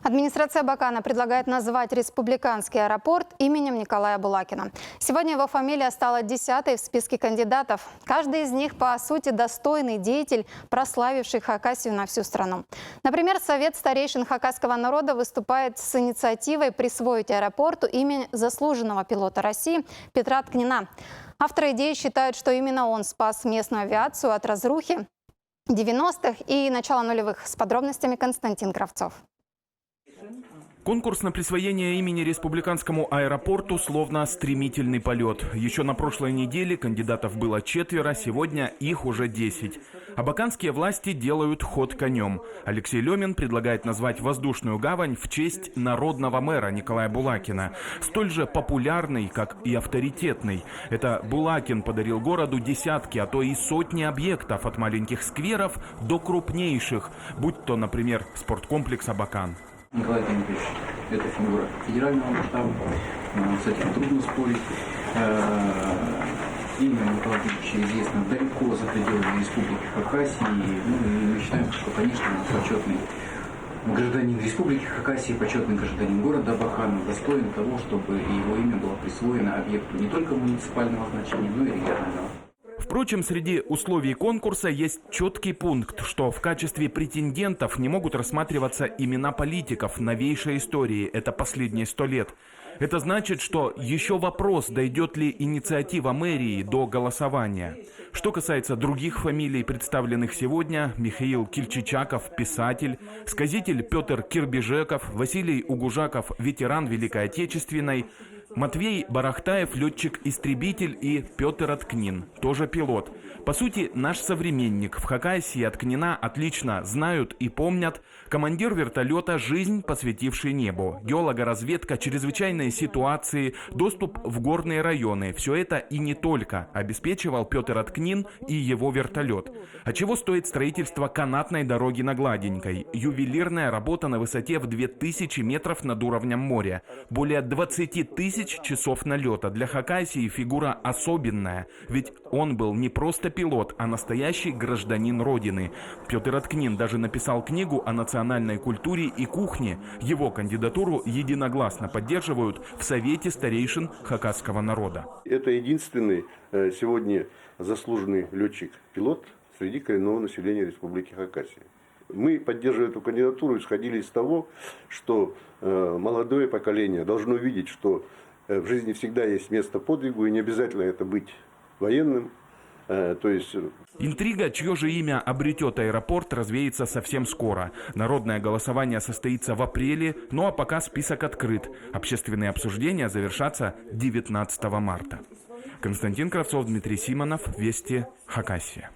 Администрация Абакана предлагает назвать республиканский аэропорт именем Николая Булакина. Сегодня его фамилия стала 10-й в списке кандидатов. Каждый из них, по сути, достойный деятель, прославивший Хакасию на всю страну. Например, Совет старейшин хакасского народа выступает с инициативой присвоить аэропорту имя заслуженного пилота России Петра Ткнина. Авторы идеи считают, что именно он спас местную авиацию от разрухи 90-х и начала нулевых. С подробностями Константин Кравцов. Конкурс на присвоение имени республиканскому аэропорту словно стремительный полет. Еще на прошлой неделе кандидатов было 4, сегодня их уже 10. Абаканские власти делают ход конем. Алексей Лемин предлагает назвать воздушную гавань в честь народного мэра Николая Булакина. Столь же популярный, как и авторитетный. Это Булакин подарил городу десятки, а то и сотни объектов, от маленьких скверов до крупнейших, будь то, например, спорткомплекс «Абакан». Николай Дмитриевич – это фигура федерального масштаба, с этим трудно спорить. Имя Николая Дмитриевича известно далеко за пределами республики Хакасии. И мы считаем, что, конечно, почетный гражданин республики Хакасии, почетный гражданин города Абакана достоин того, чтобы его имя было присвоено объекту не только муниципального значения, но и регионального. Впрочем, среди условий конкурса есть четкий пункт, что в качестве претендентов не могут рассматриваться имена политиков новейшей истории, это последние 100 лет. Это значит, что еще вопрос, дойдет ли инициатива мэрии до голосования. Что касается других фамилий, представленных сегодня: Михаил Кильчичаков, писатель, сказитель Петр Кирбежеков, Василий Угужаков, ветеран Великой Отечественной, Матвей Барахтаев, летчик-истребитель, и Петр Ткнин, тоже пилот. По сути, наш современник. В Хакасии Ткнина отлично знают и помнят. Командир вертолета, жизнь посвятивший небу. Геологоразведка, чрезвычайные ситуации, доступ в горные районы. Все это и не только обеспечивал Петр Ткнин и его вертолет. А чего стоит строительство канатной дороги на Гладенькой? Ювелирная работа на высоте в 2000 метров над уровнем моря. Более 20 тысяч часов налета. Для Хакасии фигура особенная. Ведь он был не просто пилот, а настоящий гражданин Родины. Петр Ткнин даже написал книгу о национальной культуре и кухне. Его кандидатуру единогласно поддерживают в Совете старейшин хакасского народа. Это единственный сегодня заслуженный летчик-пилот среди коренного населения Республики Хакасия. Мы, поддерживая эту кандидатуру, исходили из того, что молодое поколение должно видеть, что в жизни всегда есть место подвигу, и не обязательно это быть военным. Интрига, чье же имя обретет аэропорт, развеется совсем скоро. Народное голосование состоится в апреле, ну а пока список открыт. Общественные обсуждения завершатся 19 марта. Константин Кравцов, Дмитрий Симонов, Вести, Хакасия.